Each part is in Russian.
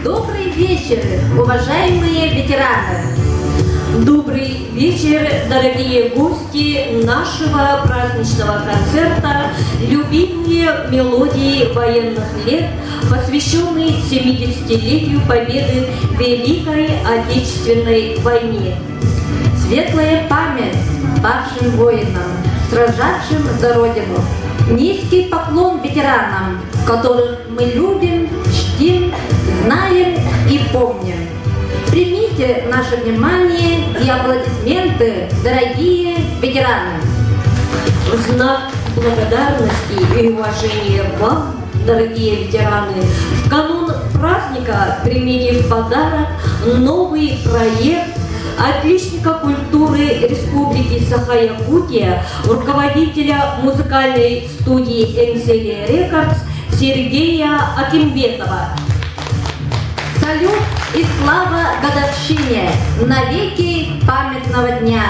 Добрый вечер, уважаемые ветераны! Добрый вечер, дорогие гости нашего праздничного концерта «Любимые мелодии военных лет», посвященный 70-летию победы в Великой Отечественной войне. Светлая память павшим воинам, сражавшим за Родину. Низкий поклон ветеранам, которых мы любим, чтим, знаем и помним. Примите наше внимание и аплодисменты, дорогие ветераны. В знак благодарности и уважения вам, дорогие ветераны, в канун праздника примите в подарок новый проект отличника культуры Республики Саха-Якутия, руководителя музыкальной студии «Энсели Рекордс» Сергея Акимбетова. Салют и слава годовщине, навеки памятного дня.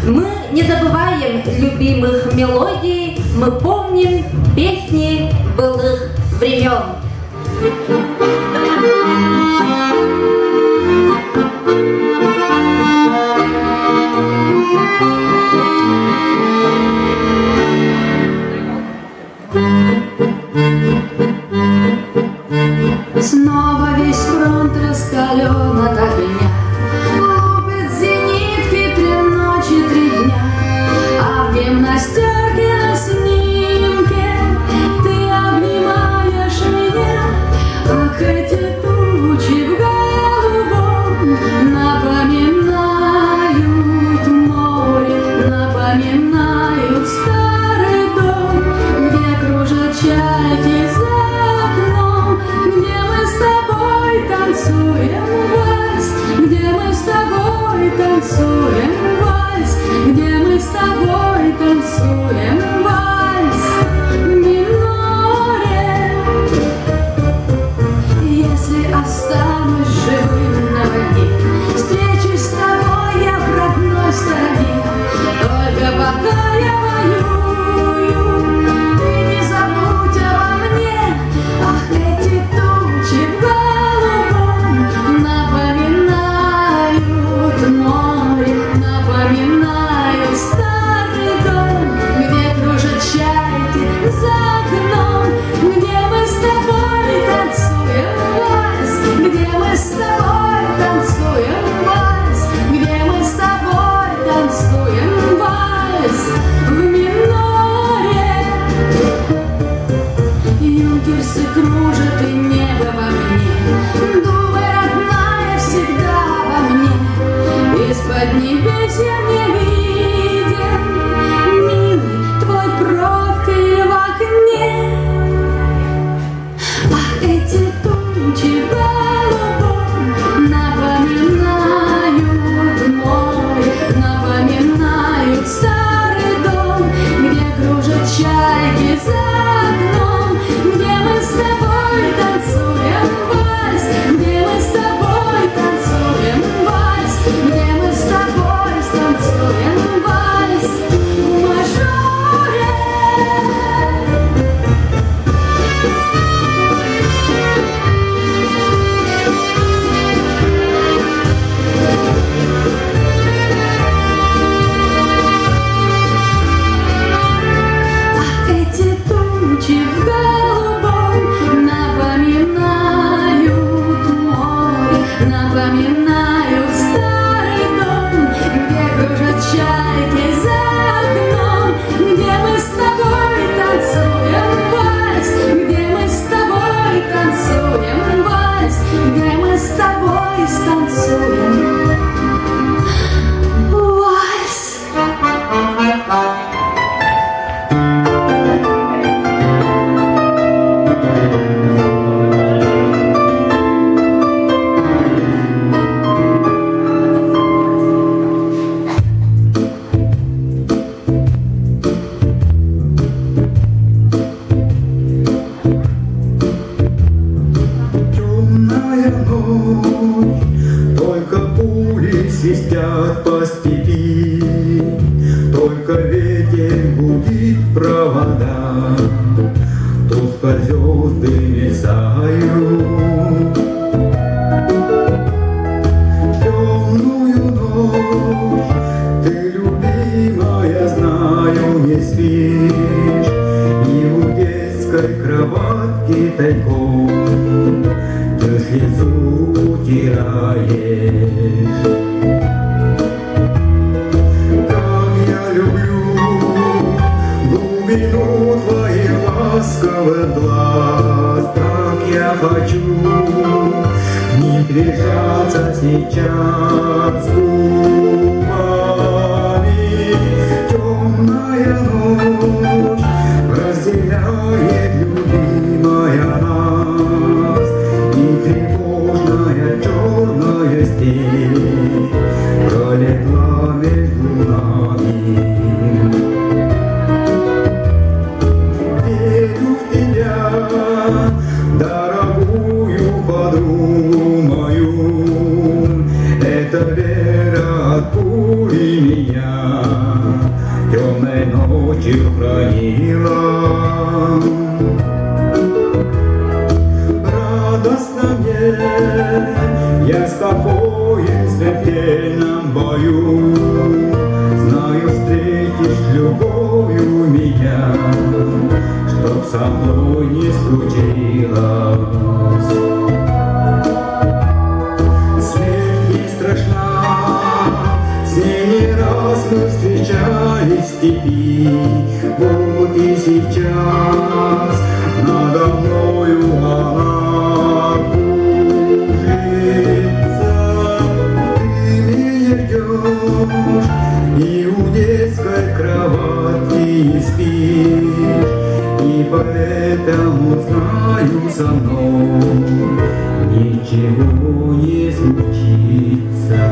Мы не забываем любимых мелодий, мы помним песни былых времен. Снова весь фронт раскален от огня, лупит зенитки 3 ночи, 3 дня, а в гимнастерке на снимке ты обнимаешь меня, как эти тучи в голубом напоминают море, напоминают старый дом, где кружат чайки за окном, где мы с тобой танцуем вальс, улыбки тайком ты слезу утираешь. Как я люблю глубину твоих ласковых глаз, как я хочу к ним прижаться сейчас губами. Темная ночь разделяет, любимая, нас, и тревожная черная степь пролегла между нами. Верю в тебя, дорогую подругу мою, эта вера от пули меня темной ночью хранила. Радостно мне, я спокоен в смертельном бою, знаю, встретишь любовью меня, чтоб со мной не случилось. Смерть не страшна, с ней не раз мы встречались в степи. Вот и сейчас надо мною она кружится. Ты меня ждешь и у детской кровати не спишь, и поэтому знаю, со мной ничего не случится.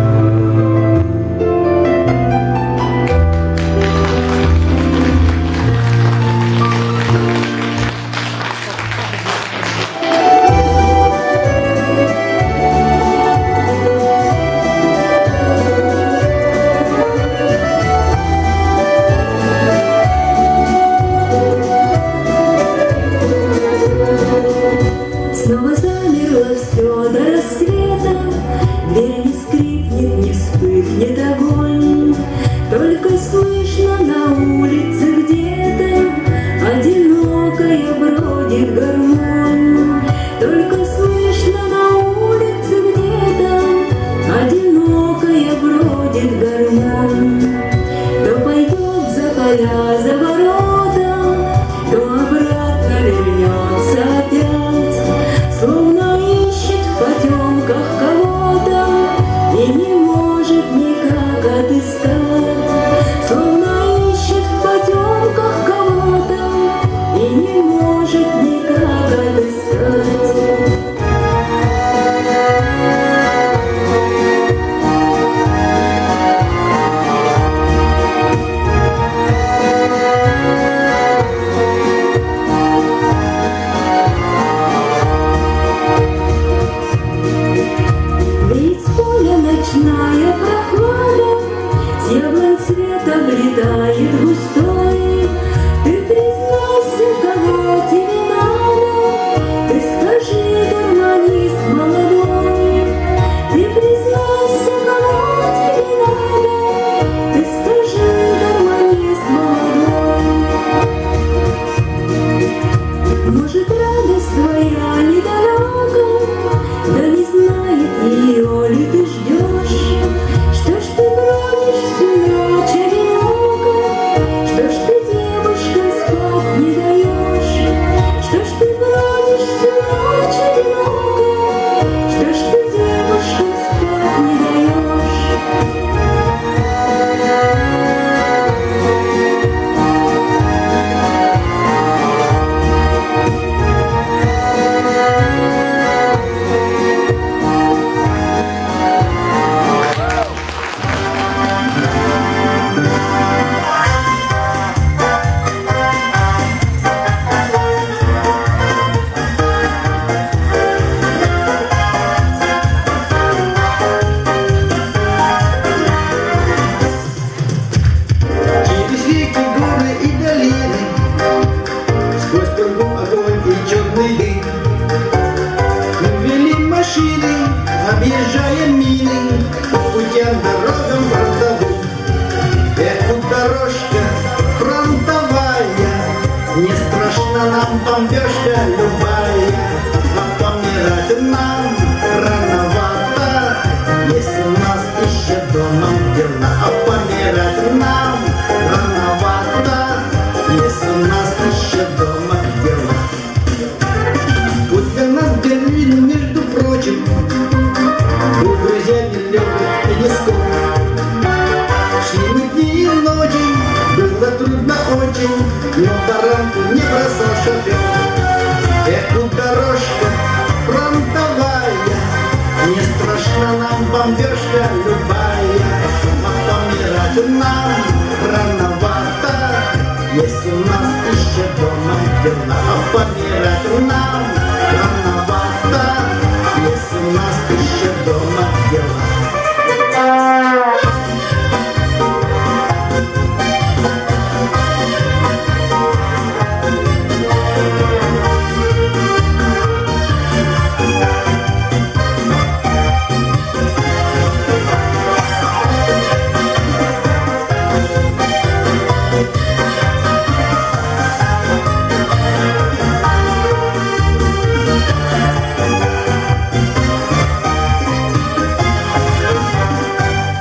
Снова замерло все до рассвета, дверь не скрипнет, не вспыхнет огонь. Только слышно на улице где-то одинокая бродит гармонь. Только слышно на улице где-то одинокая бродит гармонь. То пойдет за поля, за ворота, то обратно вернется опять, словно ищет в потемках кого-то и не может никак отыскать. Словно ищет в потемках кого-то и не может никак отыскать. Ведь с поля ночная прохлада с яблонь цвет облетает густой. Ты признайся, кого тебе надо, ты скажи, гармонист молодой. Ты признайся, кого тебе надо, ты скажи, гармонист молодой. Может, радость твоя недалека, да не знает ее ли ты ждешь? Что ж ты бродишь всю ночь одиноко? Что ж ты, девушка, спать не даешь? Что ж ты бродишь всю ночь одиноко? Что ж ты, девушка, спать не даешь? Через реки, горы и долины, сквозь пургу, огонь и черный дым. Мы вели машины, объезжая мины, по путям, дорогам фронтовым. Эх, тут дорожка фронтовая, не страшна страшна нам бомбежка любая, но помирать нам рановато, если у нас еще дома дела. А помирать нам рановато, если у нас еще дома дела. Путь для нас Берлин, между прочим, был друзьями легких и не скоро. Шли мы дни и ночи, было трудно очень, но баранку не бросал шофер. Эх, дорожка фронтовая, не страшна нам бомбежка любая, а помирать нам рановато, если у нас еще дома дела. А помирать нам рановато, если у нас еще дома дела.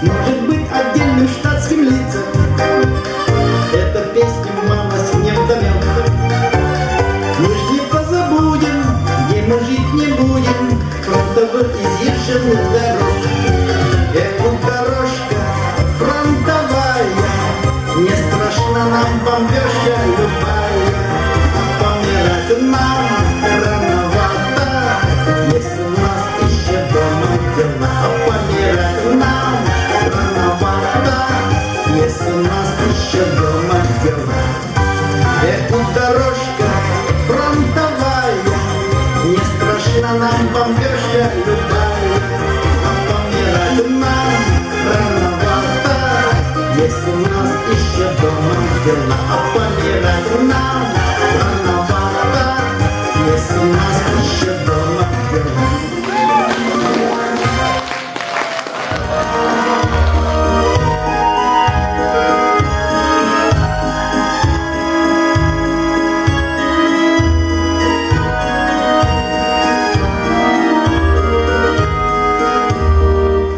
Может быть, отдельным штатским лицам эта песня малость не вдомет. Мы ж не позабудем, где мы жить не будем, фронтовых изъезженных дорог. Эх, дорожка фронтовая, не страшна нам бомбежка любая, а помирать нам рановато, если у нас еще дома дела. А помирать нам рановато, если у нас еще дома дела. Эх, дорожка фронтовая, не страшна нам бомбежка любая, а помирать нам рановато, если у нас еще дома дела. А помирать нам рановато, если у нас еще дома дела.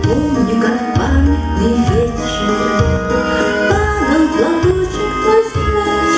Помню, как памятный вечер падал платочек твой с плеч,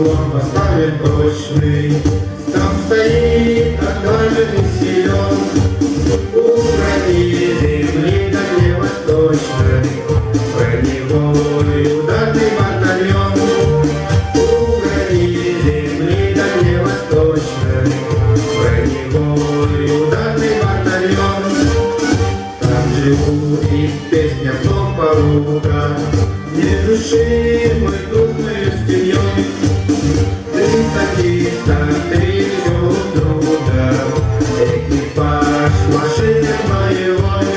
заслон поставим прочный, там стоит отважный силен. Украине земли дальневосточной, броневой ударный батальон. Украине земли дальневосточной, броневой ударный батальон. Там живу и песня в том порука, нерушимой дружной стеной. Три такиста, три веселых друга, экипаж машины боевой.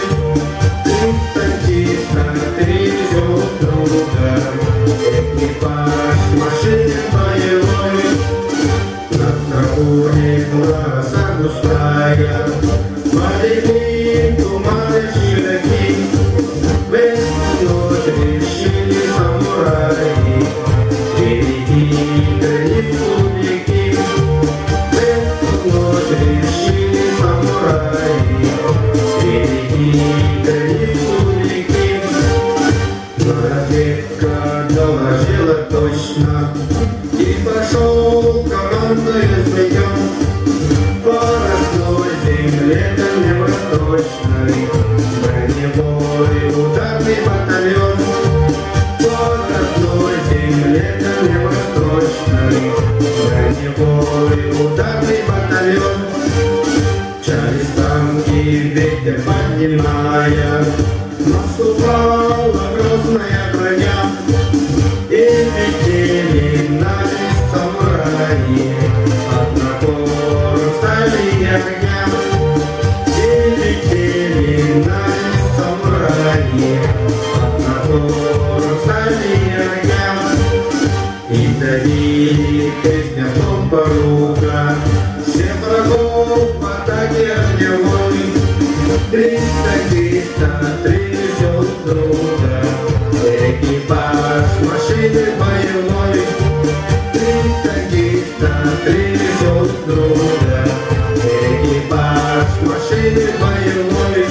Три такиста, три веселых друга, экипаж машины боевой. Над тропой роса густая, полегли туманы широки. В эту ночь решили самураи береги республики. В эту ночь решили самураи береги республики. Но разведка доложила точно, и пошел командой змеем по родной земле дальневосточной, броневой ударный батальон. По родной земле дальневосточной, броневой ударный батальон. Мчались танки, ветер поднимая, наступала грозная броня. И летели на лес самураи, от напора стали огня. И летели на лес самураи, от напора стали огня. И давили песня в том порука, всех врагов в атаке огневой. Три такиста, три веселых друга, экипаж машины боевой. Три такиста, три веселых друга, экипаж машины боевой.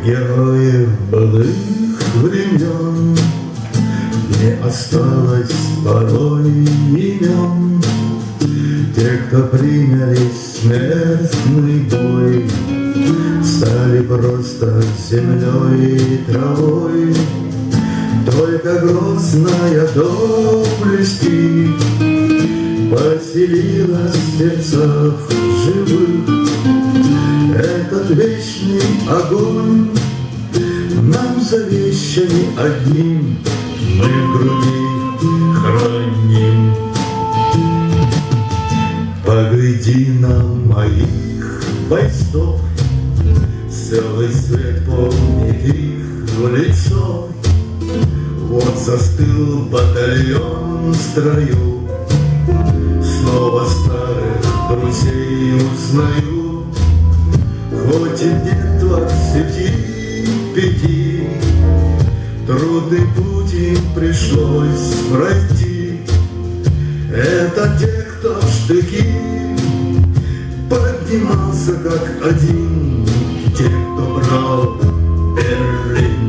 героев былых времен не осталось порой имен. Те, кто приняли смертный бой, стали просто землей и травой. Только грозная доблести поселилась в сердцах живых. Этот вечный огонь нам завещанный одним мы в груди храним. Погляди на моих бойцов, целый свет помнит их в лицо. Вот застыл батальон в строю, снова старых друзей узнаю. Хоть и нет 25, трудный путь им пришлось пройти. Это те, кто в штыки поднимался как один, те, кто брал Берлин.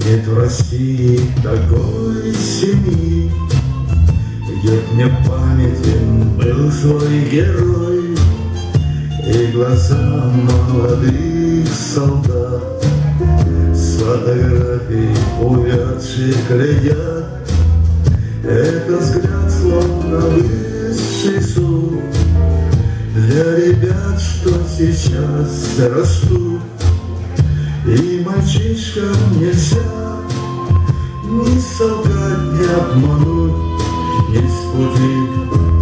Нет в России такой семьи, где мне памятен был свой герой. И глаза молодых солдат с фотографий увядших глядят. Это взгляд словно высший суд для ребят, что сейчас растут. И мальчишкам нельзя ни солгать, ни обмануть, ни с пути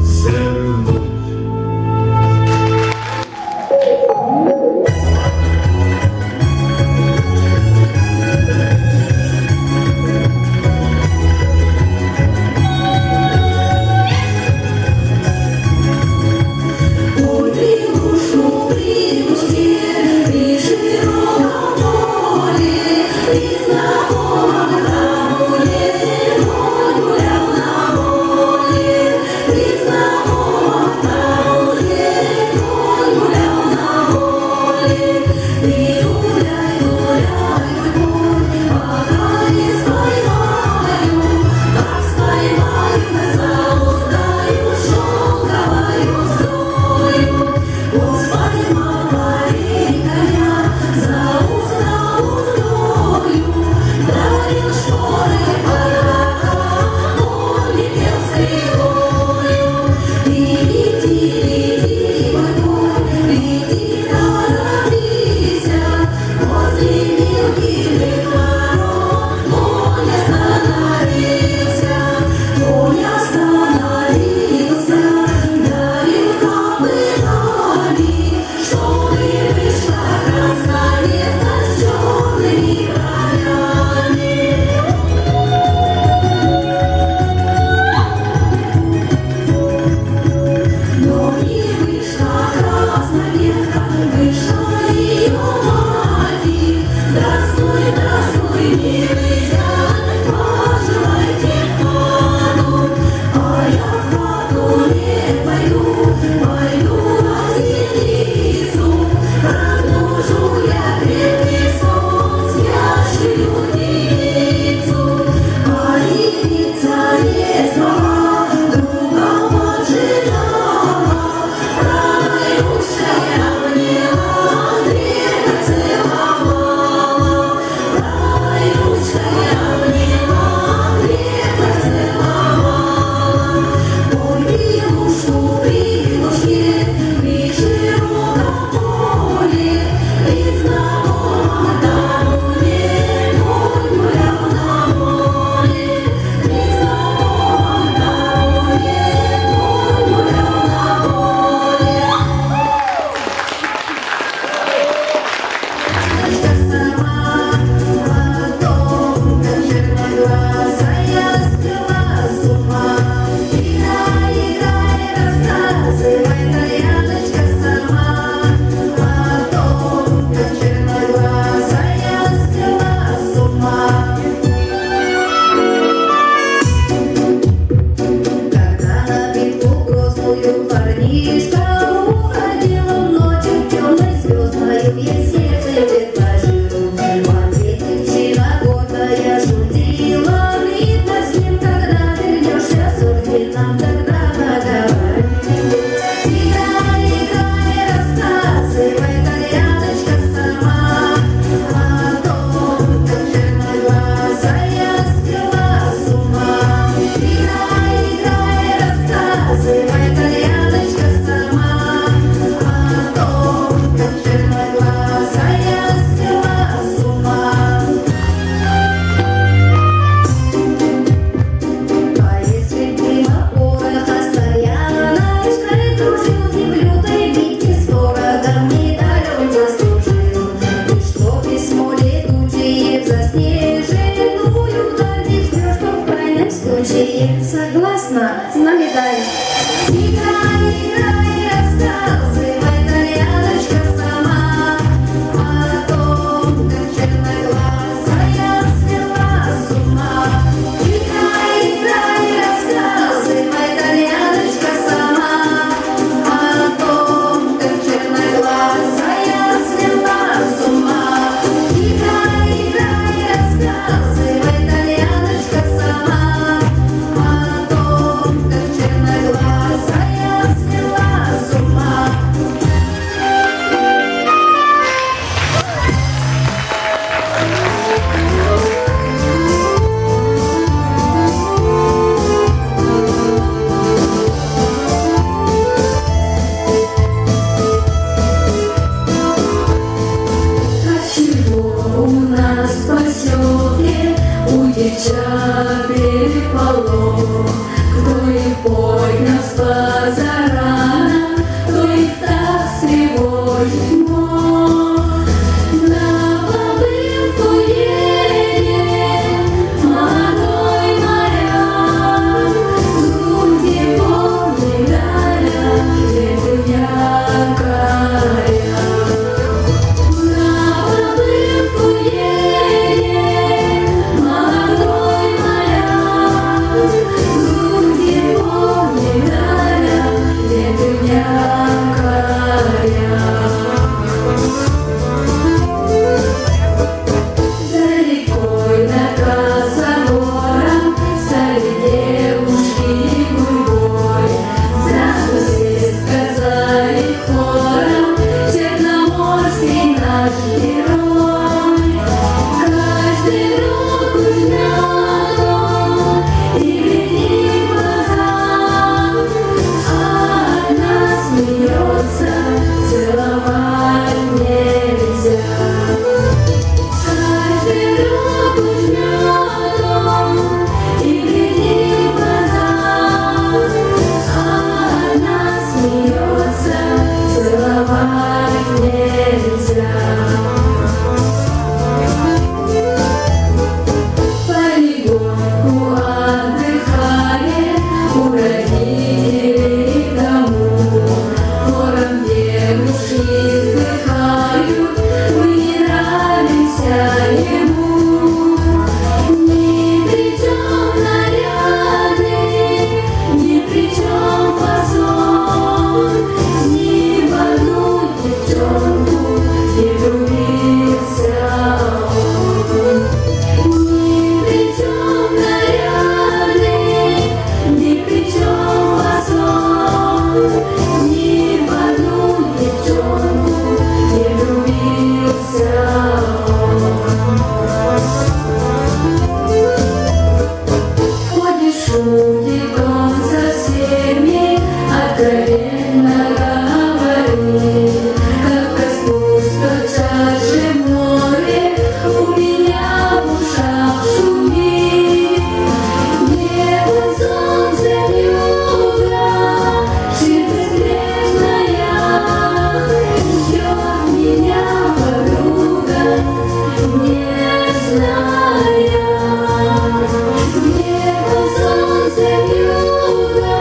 свернуть. Что всегда переполох. Кто их поднял спас зарано, кто их так встревожить мог. На побывку едет молодой моряк, в груди полный даря ветвь якоря. На побывку едет молодой моряк, в груди полный даря ветвь якоря. За рекой на косогором стали девушки гурьбой. Здравствуйте, сказали хором, черноморский наш герой. Каждый руку жмет он и глядит в глаза, а одна смеется, целовать нельзя. Каждый руку жмет он и глядит в глаза, а одна смеется, целовать нельзя. Полегоньку отдыхает у родителей в дому, хором девушки вздыхают, мы не нравимся ему. Ни при чем наряды, ни при чем фасон, ни в одну девчонку не влюбился он. Ни при чем наряды, ни при чем фасон, ни в одну девчонку не влюбился он. Ходит, шутит он со всеми, откровенно говорит. Как коснусь тотчас же море, у меня в ушах шумит. Небо, солнце, вьюга, ширь безбрежная, ждет меня подруга нежная. Небо, солнце, вьюга,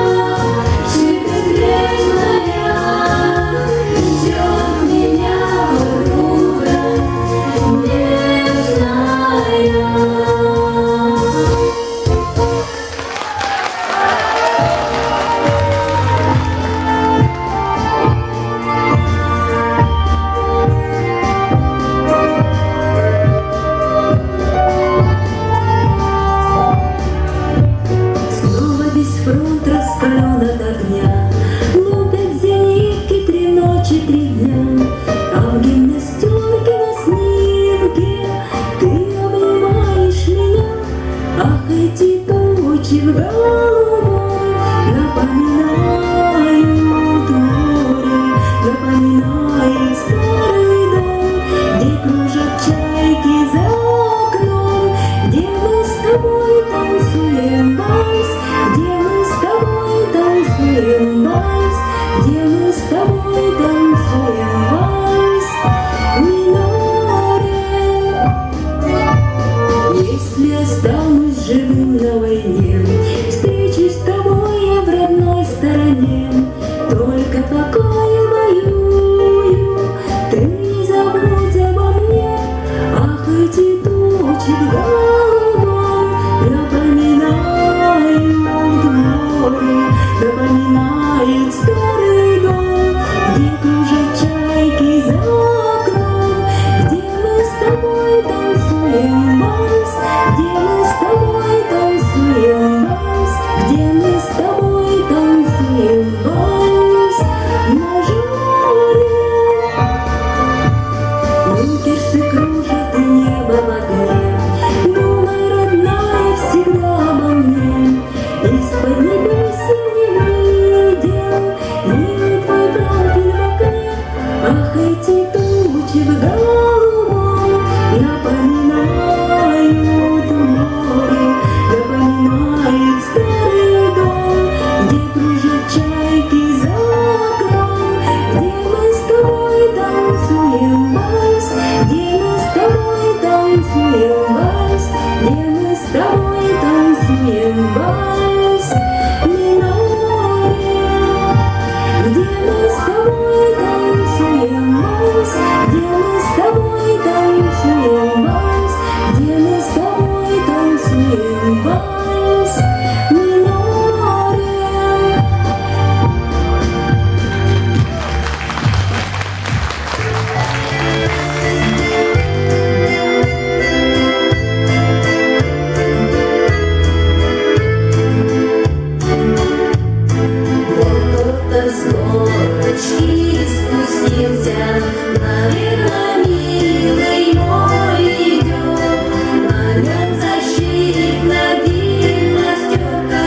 ширь безбрежная, ждет меня подруга нежная. Снова весь фронт раскален от огня, лупят зенитки 3 ночи, 3 дня. А в гимнастерке на снимке ты обнимаешь меня. Ах, эти тучи в голубом напоминают море, напоминают старый дом, где кружат чайки за окном, где мы с тобой танцуем вальс, где мы с тобой танцуем вальс, где мы с тобой танцуем вальс миноре. Если останусь живым на войне, встречу танцуем вальс миноре, где мы с тобой танцуем вальс, где мы с тобой танцуем вальс, где мы с тобой танцуем вальс миноре. Кто-то с горочки спустился, наверное, милый мой идет. На нем защитная гимнастерка,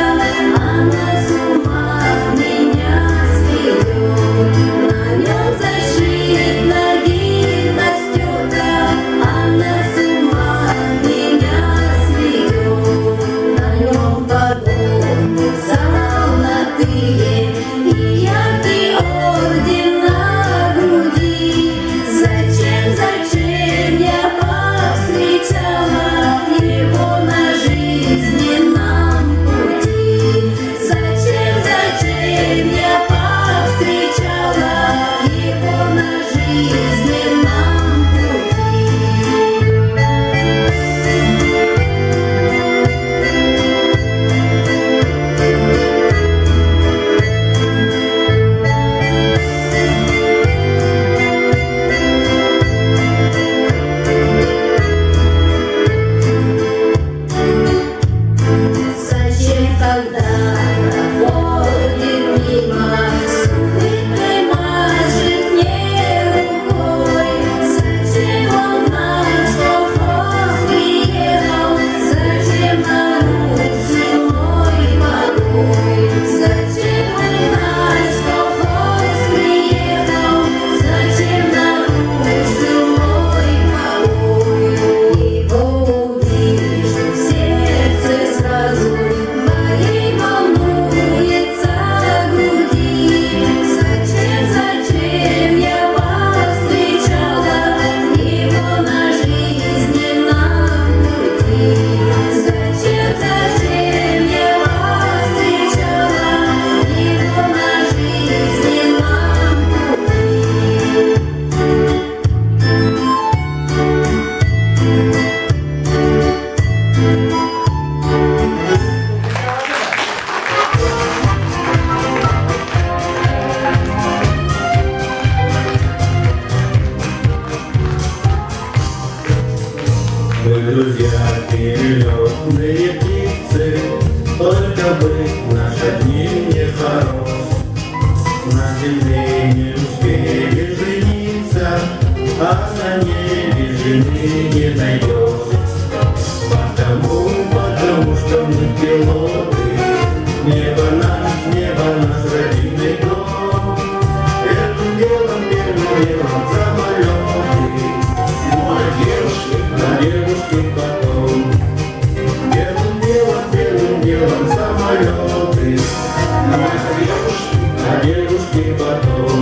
она с ума меня сведет. На нем защитная гимнастерка, она с ума меня сведет. На нем погоны золотые и яркий орден на груди. Зачем я повстречала его на жизненном пути? Зачем я повстречала его на жизненном пути? Зачем, когда проходит мимо, с улыбкой машет мне рукой? Зачем он в наш колхоз приехал? Зачем нарушил мой покой? Зачем он в наш колхоз приехал? Зачем нарушил мой покой? Его увижу в сердце сразу, моей волнуется груди. Зачем я повстречала его на жизненном пути? Зачем я повстречала его на жизненном пути? Мы друзья перелетные птицы, только бы наш одним не хорош. На земле не успели жениться, а на небе жены не найдешь. Потому что мы пилоты, небо наш родильный дом. Первым делом самолеты, ну а девушки потом. Первым делом самолеты, а девушки потом.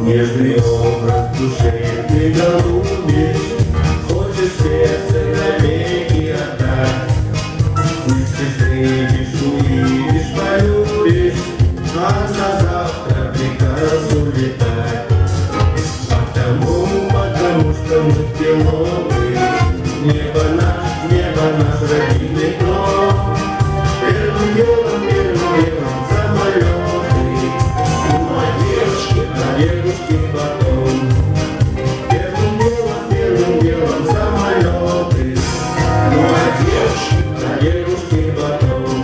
Нежный образ души ты голубишь, хочешь сердце навеки отдать. Если встретишь, увидишь, полюбишь, а на завтра приказ улетать. Потому что мы пилоты, небо наш родильный дом. Первым делом самолеты, ну а девушки потом. Первым делом самолеты, ну а девушки потом.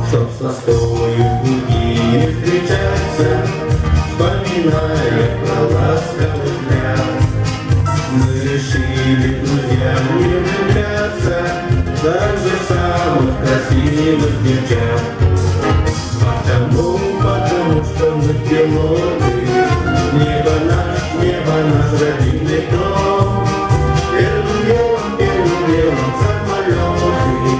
чтоб с тоскою пути не встречаться, вспоминая про ласковый взгляд. Мы решили друзьям не влюбляться, даже самых красивых девчат. Потому что мы пилоты, небо наш родильный дом. Первым делом самолеты,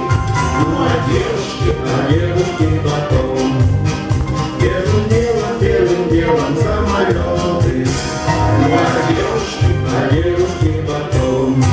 ну а девушки потом. Первым делом самолеты, ну а девушки потом.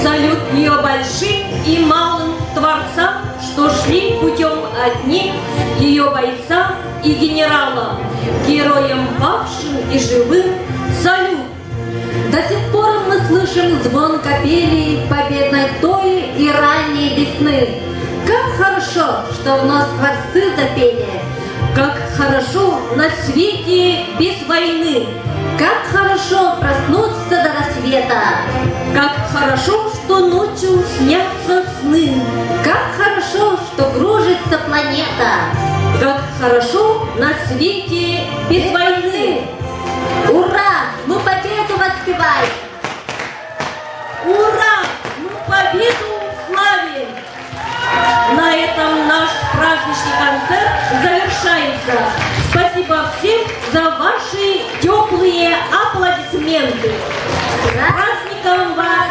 Салют ее большим и малым творцам, что шли путем одним, ее бойцам и генералам, героям павшим и живым. Салют! До сих пор мы слышим звон капелей победной тои и ранней весны. Как хорошо, что вновь творцы запели. Как хорошо на свете без войны. Как хорошо проснуться до рассвета. Как хорошо, что ночью снятся сны. Как хорошо, что кружится планета. Как хорошо на свете без войны. Ура! Мы победу сегодняшний концерт завершается. Спасибо всем за ваши теплые аплодисменты. С праздником вас!